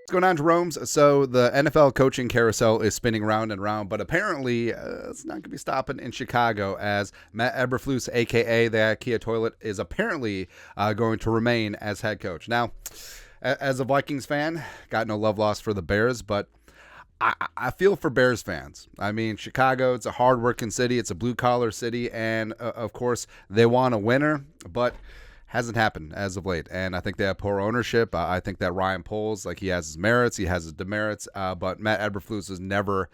What's going on, Jerome's? So the NFL coaching carousel is spinning round and round, but apparently it's not going to be stopping in Chicago as Matt Eberflus, a.k.a. the IKEA toilet, is apparently going to remain as head coach. Now, as a Vikings fan, got no love lost for the Bears, but I feel for Bears fans. I mean, Chicago, it's a hard-working city. It's a blue-collar city, and, of course, they want a winner, but hasn't happened as of late, and I think they have poor ownership. I think that Ryan Poles, he has his merits, he has his demerits, but Matt Eberflus was never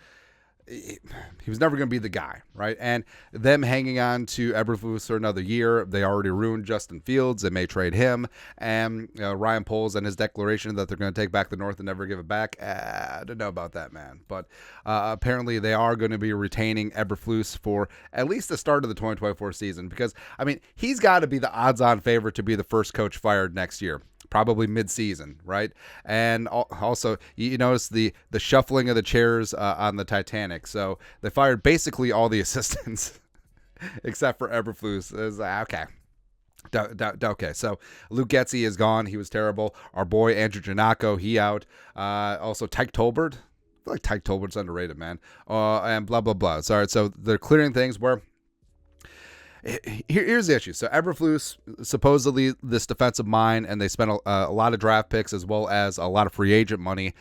he was never going to be the guy, right? And them hanging on to Eberflus for another year, they already ruined Justin Fields. They may trade him. And Ryan Poles and his declaration that they're going to take back the North and never give it back, I don't know about that, man. But apparently they are going to be retaining Eberflus for at least the start of the 2024 season because, I mean, he's got to be the odds-on favorite to be the first coach fired next year. Probably mid-season, right? And also, you notice the shuffling of the chairs on the Titanic. So they fired basically all the assistants except for Eberflus. Okay. Okay, so Luke Getsy is gone. He was terrible. Our boy Andrew Janako, he out. Also, Tyke Tolbert. I feel like Tyke Tolbert's underrated, man. And blah, blah, blah. So, all right, so they're clearing things where here's the issue. So Eberflus, supposedly this defensive mind, and they spent a lot of draft picks as well as a lot of free agent money,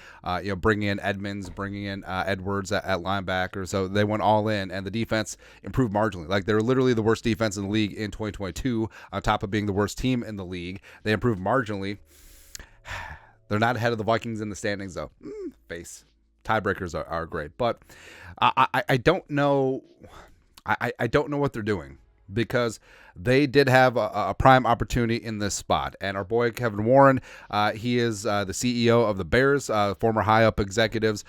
bringing in Edmonds, bringing in Edwards at linebacker. So they went all in, and the defense improved marginally. Like, they're literally the worst defense in the league in 2022, on top of being the worst team in the league. They improved marginally. They're not ahead of the Vikings in the standings, though. Face. Tiebreakers are great. But I don't know. I don't know what they're doing, because they did have a prime opportunity in this spot. And our boy Kevin Warren, he is the CEO of the Bears, former high-up executives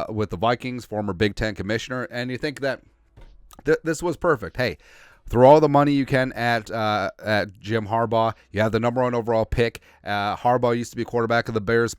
with the Vikings, former Big Ten commissioner. And you think that this was perfect. Hey, throw all the money you can at Jim Harbaugh. You have the number 1 overall pick. Harbaugh used to be quarterback of the Bears,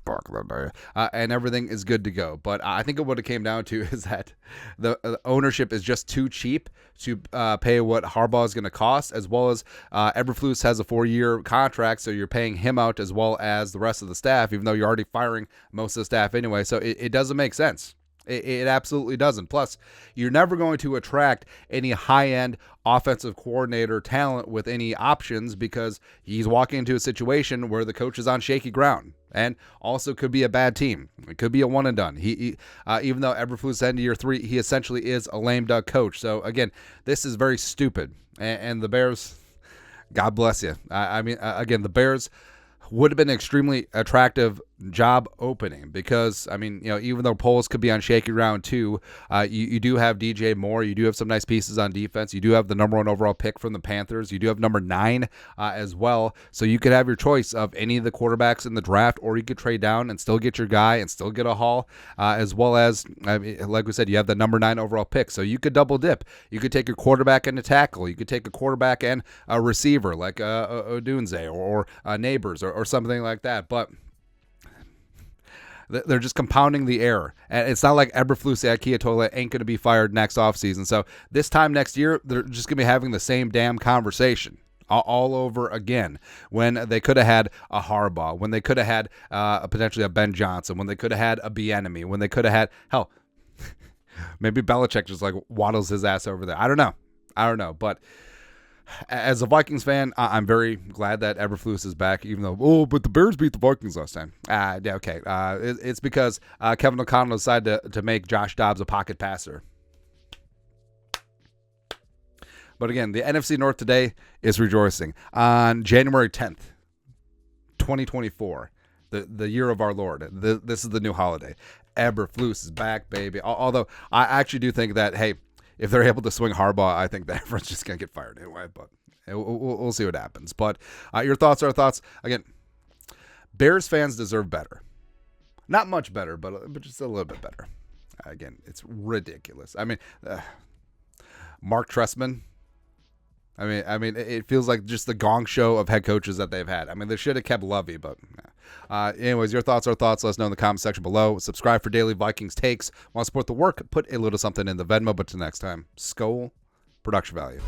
and everything is good to go. But I think what it came down to is that the ownership is just too cheap to pay what Harbaugh is going to cost, as well as Eberflus has a 4-year contract, so you're paying him out as well as the rest of the staff, even though you're already firing most of the staff anyway. So it doesn't make sense. It absolutely doesn't. Plus, you're never going to attract any high-end offensive coordinator talent with any options, because he's walking into a situation where the coach is on shaky ground, and also could be a bad team. It could be a one and done. He even though Eberflus ended year 3, he essentially is a lame duck coach. So again, this is very stupid. And the Bears, God bless you. I mean, again, the Bears would have been an extremely attractive job opening, because, I mean, even though Poles could be on shaky ground too, you do have DJ Moore, you do have some nice pieces on defense, you do have the number 1 overall pick from the Panthers, you do have number 9 as well, so you could have your choice of any of the quarterbacks in the draft, or you could trade down and still get your guy and still get a haul, as well as, I mean, like we said, you have the number 9 overall pick, so you could double dip. You could take your quarterback and a tackle, you could take a quarterback and a receiver like Odunze or Neighbors or something like that. But they're just compounding the error. And it's not like Eberflus, the IKEA toilet, ain't going to be fired next offseason. So this time next year, they're just going to be having the same damn conversation all over again, when they could have had a Harbaugh, when they could have had potentially a Ben Johnson, when they could have had a Bieniemy, when they could have had, hell, maybe Belichick just waddles his ass over there. I don't know. But as a Vikings fan, I'm very glad that Eberflus is back, even though, but the Bears beat the Vikings last time. Okay. It's because Kevin O'Connell decided to make Josh Dobbs a pocket passer. But again, the NFC North today is rejoicing. On January 10th, 2024, the year of our Lord, this is the new holiday. Eberflus is back, baby. Although I actually do think that, hey, if they're able to swing Harbaugh, I think that everyone's just going to get fired anyway. But we'll see what happens. But your thoughts are thoughts. Again, Bears fans deserve better. Not much better, but just a little bit better. Again, it's ridiculous. I mean, Mark Trestman. I mean, it feels like just the gong show of head coaches that they've had. I mean, they should have kept Lovey, but anyways, your thoughts are thoughts. Let us know in the comment section below. Subscribe for daily Vikings takes. Want to support the work? Put a little something in the Venmo. But till next time, Skol, production value.